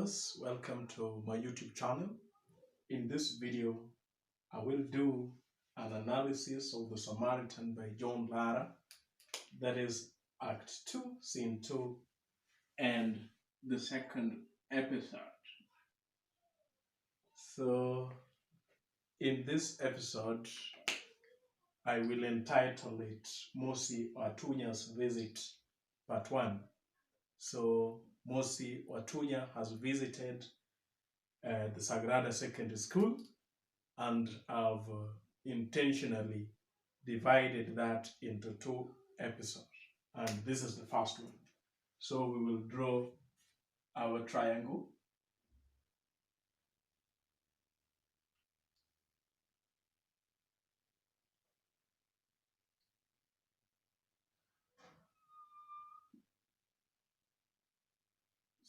viewers, welcome to my YouTube channel. In this video, I will do an analysis of the Samaritan by John Lara, that is Act 2, Scene 2, and the second episode. So, in this episode, I will entitle it Mosi-Oa Tunya's Visit, Part 1. So, Mosi-Oa Tunya has visited the Sagrada Secondary School, and I've intentionally divided that into 2 episodes, and this is the first one. So we will draw our triangle.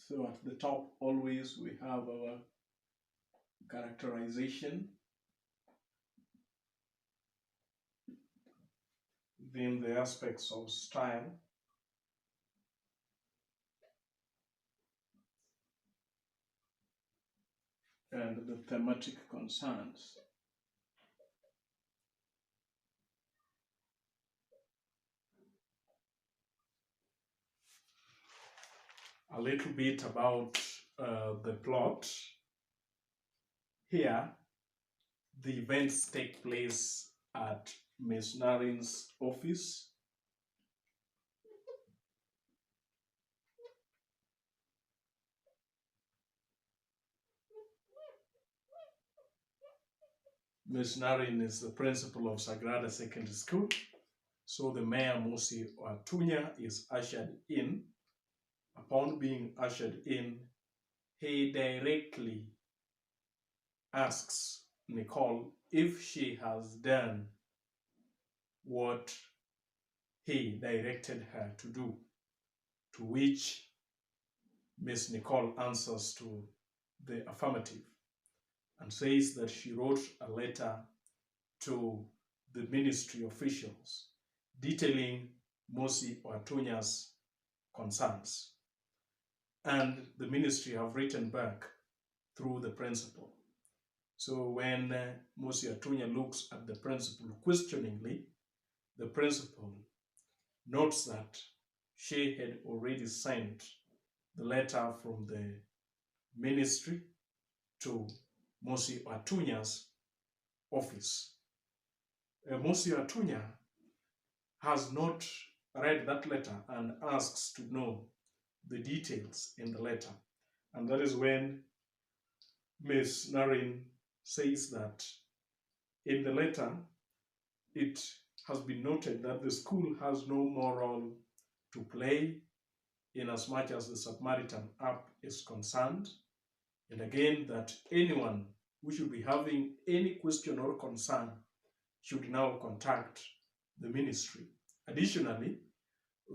So at the top, always we have our characterization, then the aspects of style, and the thematic concerns. A little bit about the plot. Here, the events take place at Miss Narin's office. Miss Narin is the principal of Sagrada Secondary School. So the mayor, Mosi-Oa Tunya, is ushered in. Upon being ushered in, he directly asks Nicole if she has done what he directed her to do, to which Miss Nicole answers to the affirmative and says that she wrote a letter to the ministry officials detailing Mosi-Oa Tunya's concerns. And the ministry have written back through the principal. So when Mosi-Oa Tunya looks at the principal questioningly, the principal notes that she had already sent the letter from the ministry to Mosi-Oa Tunya's office. Mosi-Oa Tunya has not read that letter and asks to know the details in the letter. And that is when Miss Narin says that in the letter, it has been noted that the school has no more role to play in as much as the Samaritan app is concerned. And again, that anyone who should be having any question or concern should now contact the ministry. Additionally,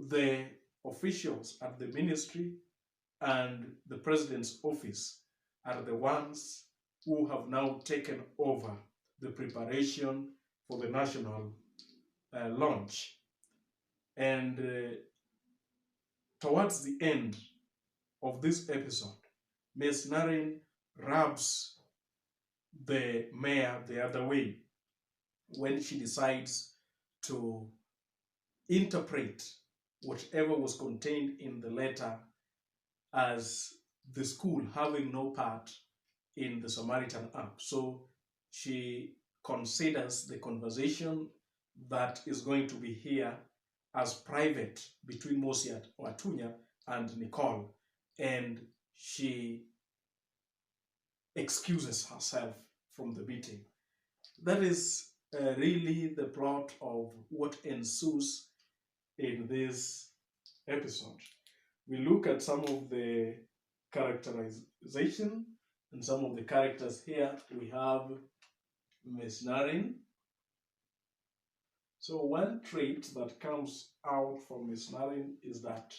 the officials at the ministry and the president's office are the ones who have now taken over the preparation for the national launch. And towards the end of this episode, Ms. Narin rubs the mayor the other way when she decides to interpret whatever was contained in the letter as the school having no part in the Samaritan app. So she considers the conversation that is going to be here as private between Mosi-Oa Tunya and Nicole, and she excuses herself from the meeting. That is really the plot of what ensues in this episode. We look at some of the characterization and some of the characters here. We have Miss Narin. So one trait that comes out from Miss Narin is that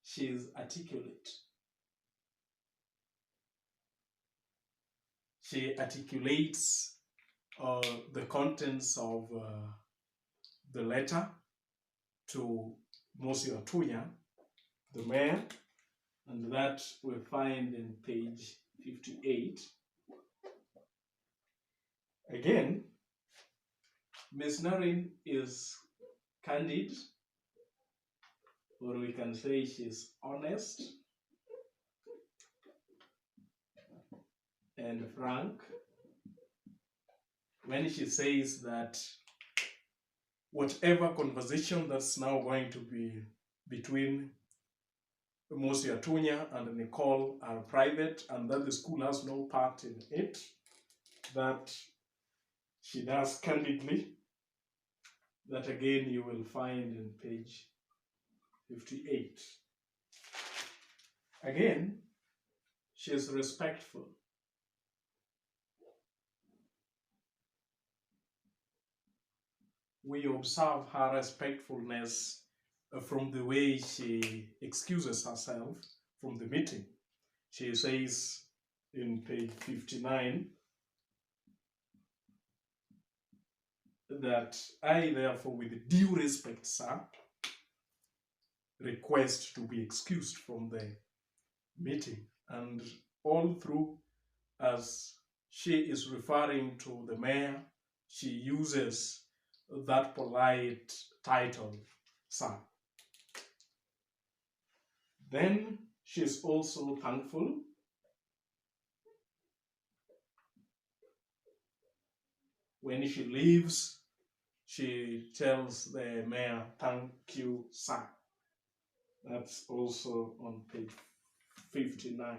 she is articulate. She articulates the contents of the letter to Mosi-Oa Tunya, the mayor, and that we find in page 58. Again, Miss Narin is candid, or we can say she's honest and frank when she says that whatever conversation that's now going to be between Mosi, Tunya, and Nicole are private, and that the school has no part in it, that she does candidly. That again you will find in page 58. Again, she is respectful. We observe her respectfulness from the way she excuses herself from the meeting. She says in page 59 that I therefore, with due respect, sir, request to be excused from the meeting. And all through, as she is referring to the mayor, she uses that polite title, sir. Then she is also thankful. When she leaves, she tells the mayor, thank you, sir. That's also on page 59.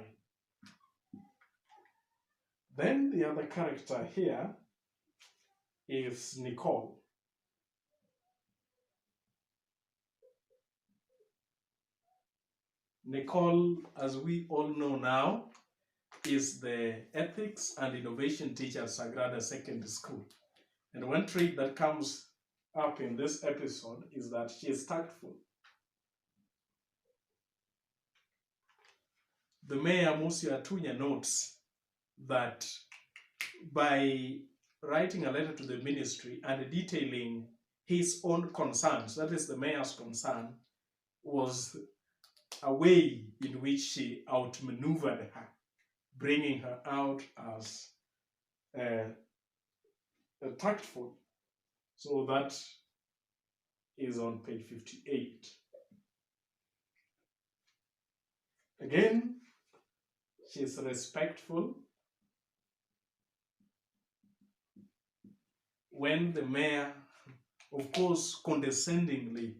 Then the other character here is Nicole. Nicole, as we all know now, is the ethics and innovation teacher at Sagrada Secondary School. And one trait that comes up in this episode is that she is tactful. The mayor, Mosi-Oa, notes that by writing a letter to the ministry and detailing his own concerns, that is the mayor's concern, was a way in which she outmaneuvered her, bringing her out as tactful. So that is on page 58. Again, she is respectful. When the mayor, of course, condescendingly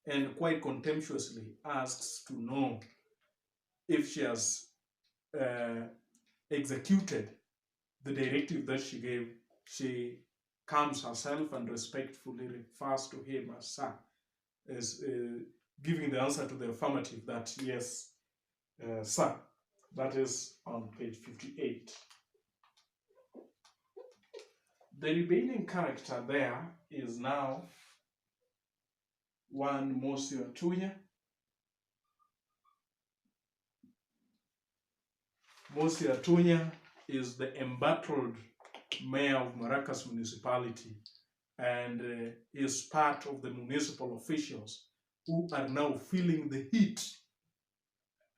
and quite contemptuously asks to know if she has executed the directive that she gave, she calms herself and respectfully refers to him as sir, as giving the answer to the affirmative that yes, sir. That is on page 58. The remaining character there is now one Mosi-Oa. Mosi-Oa is the embattled mayor of Maracas municipality and is part of the municipal officials who are now feeling the heat,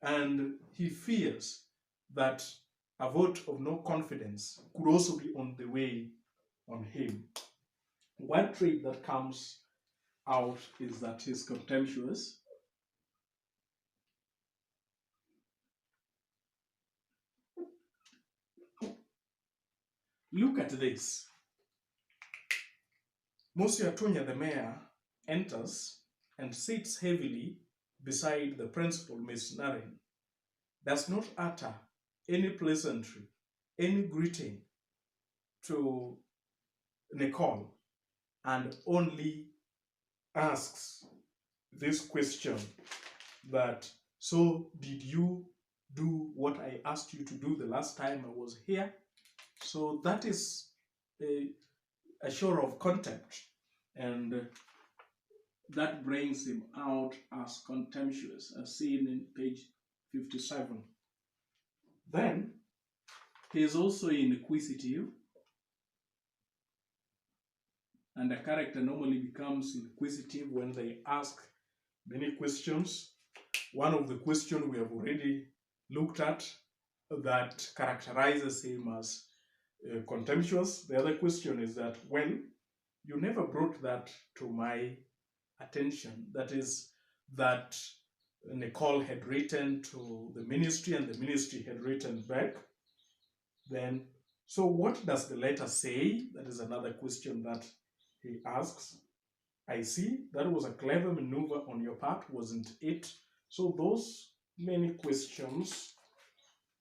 and he fears that a vote of no confidence could also be on the way on him. One trait that comes out is that he's contemptuous. Look at this. Mosi-Oa, the mayor, enters and sits heavily beside the principal, Miss Narin, does not utter any pleasantry, any greeting to Nicole, and only asks this question that, so did you do what I asked you to do the last time I was here? So that is a show of contempt, and that brings him out as contemptuous, as seen in page 57. Then he is also inquisitive, and a character normally becomes inquisitive when they ask many questions. One of the questions we have already looked at that characterizes him as contemptuous. The other question is that, well, you never brought that to my attention. That is, that Nicole had written to the ministry and the ministry had written back. Then, so what does the letter say? That is another question that he asks. I see that was a clever maneuver on your part, wasn't it? So those many questions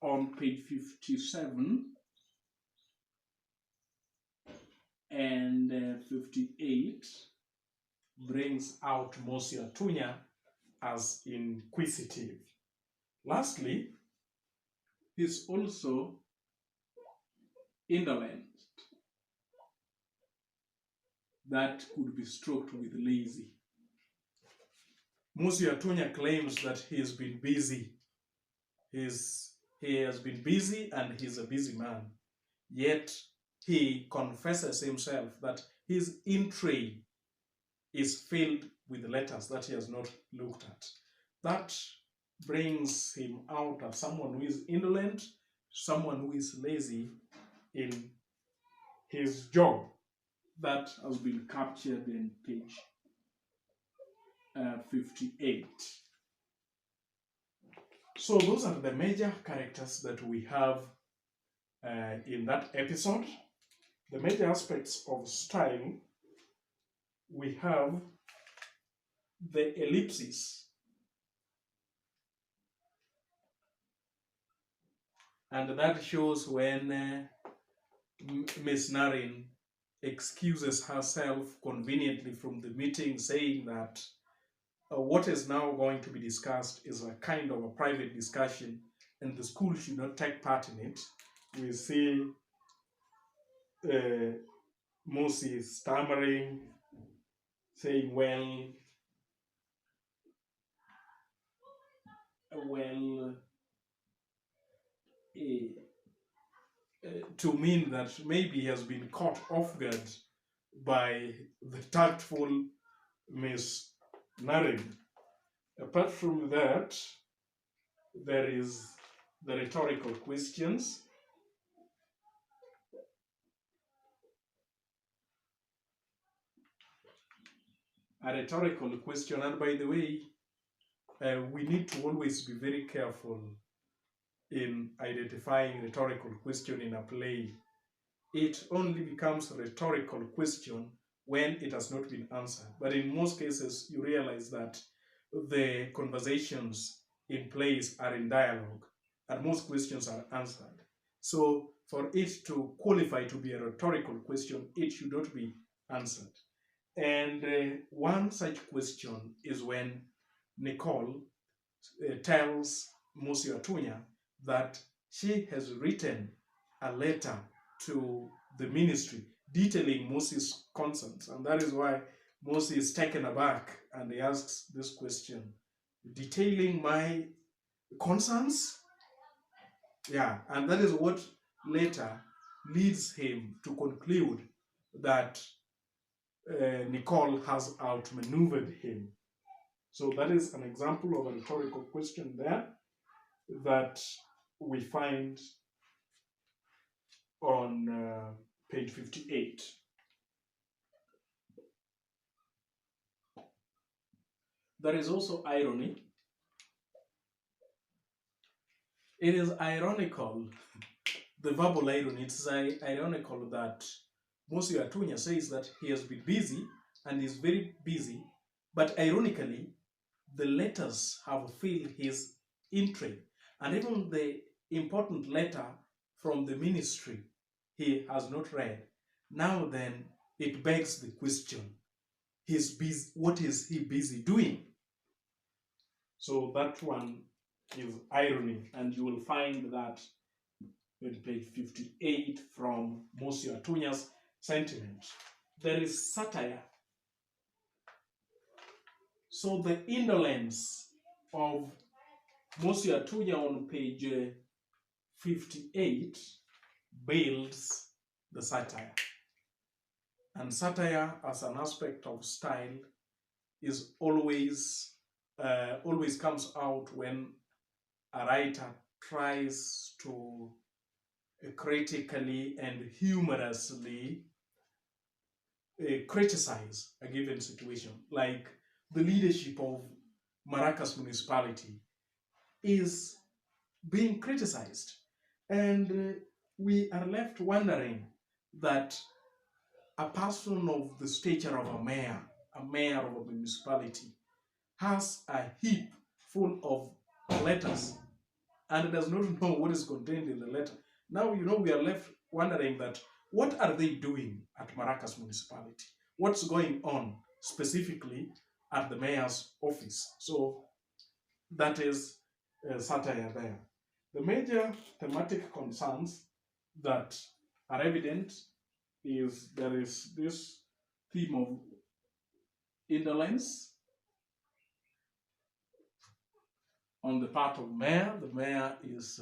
on page 57 and 58 brings out Mosi Tunya as inquisitive. Lastly, he's also indolent. That could be stroked with lazy. Mosi Tunya claims that he has been busy. He has been busy and he's a busy man. Yet he confesses himself that his in tray is filled with letters that he has not looked at. That brings him out as someone who is indolent, someone who is lazy in his job. That has been captured in page 58. So those are the major characters that we have in that episode. The major aspects of style, we have the ellipsis. And that shows when Miss Narin excuses herself conveniently from the meeting, saying that what is now going to be discussed is a kind of a private discussion and the school should not take part in it. We see Mosi stammering, saying, well, to mean that maybe he has been caught off guard by the tactful Miss Narin. Apart from that, there is the rhetorical questions. A rhetorical question, and by the way, we need to always be very careful in identifying rhetorical question in a play. It only becomes a rhetorical question when it has not been answered. But in most cases, you realize that the conversations in plays are in dialogue, and most questions are answered. So for it to qualify to be a rhetorical question, it should not be answered. And one such question is when Nicole tells Mosi-Oa that she has written a letter to the ministry detailing Mosi's concerns, and that is why Mosi is taken aback and he asks this question, detailing my concerns? Yeah, and that is what later leads him to conclude that Nicole has outmaneuvered him. So that is an example of a rhetorical question there that we find on page 58. There is also irony. It is ironical, the verbal irony, it's ironical that Mosi-Oa says that he has been busy and is very busy, but ironically, the letters have filled his in tray. And even the important letter from the ministry he has not read. Now then, it begs the question, he's busy, what is he busy doing? So that one is irony, and you will find that on page 58 from Mosi-Oa's sentiment. There is satire. So the indolence of Mosi-Oa on page 58 builds the satire. And satire as an aspect of style is always always comes out when a writer tries to critically and humorously criticize a given situation. Like the leadership of Maracas municipality is being criticized, and we are left wondering that a person of the stature of a mayor of a municipality, has a heap full of letters and does not know what is contained in the letter. Now, we are left wondering that what are they doing at Maracas municipality? What's going on specifically at the mayor's office? So that is satire there. The major thematic concerns that are evident is there is this theme of indolence on the part of mayor. The mayor is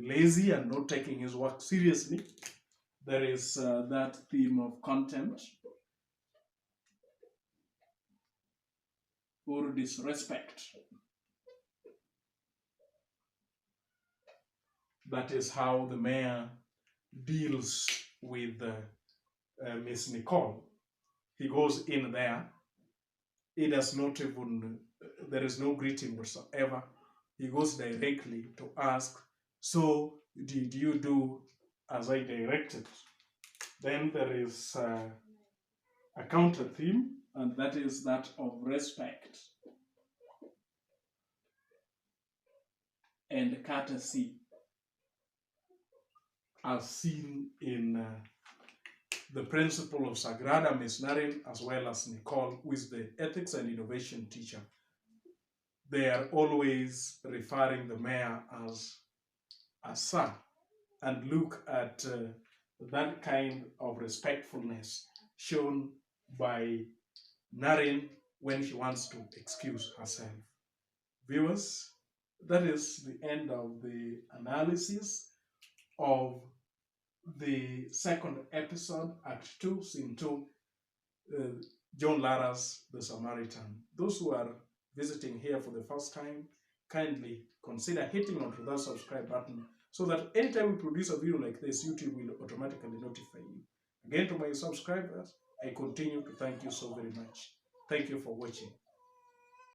lazy and not taking his work seriously. There is that theme of contempt or disrespect. That is how the mayor deals with Miss Nicole. He goes in there. He does not even, there is no greeting whatsoever. He goes directly to ask, so did you do as I directed? Then there is a counter theme, and that is that of respect and courtesy, as seen in the principal of Sagrada, Miss Narin, as well as Nicole, who is the ethics and innovation teacher. They are always referring the mayor as a sir, and look at that kind of respectfulness shown by Narin when she wants to excuse herself. Viewers, that is the end of the analysis of the second episode, Act 2, Scene 2, John Lara's The Samaritan. Those who are visiting here for the first time, kindly consider hitting onto that subscribe button so that anytime we produce a video like this, YouTube will automatically notify you. Again, to my subscribers, I continue to thank you so very much. Thank you for watching.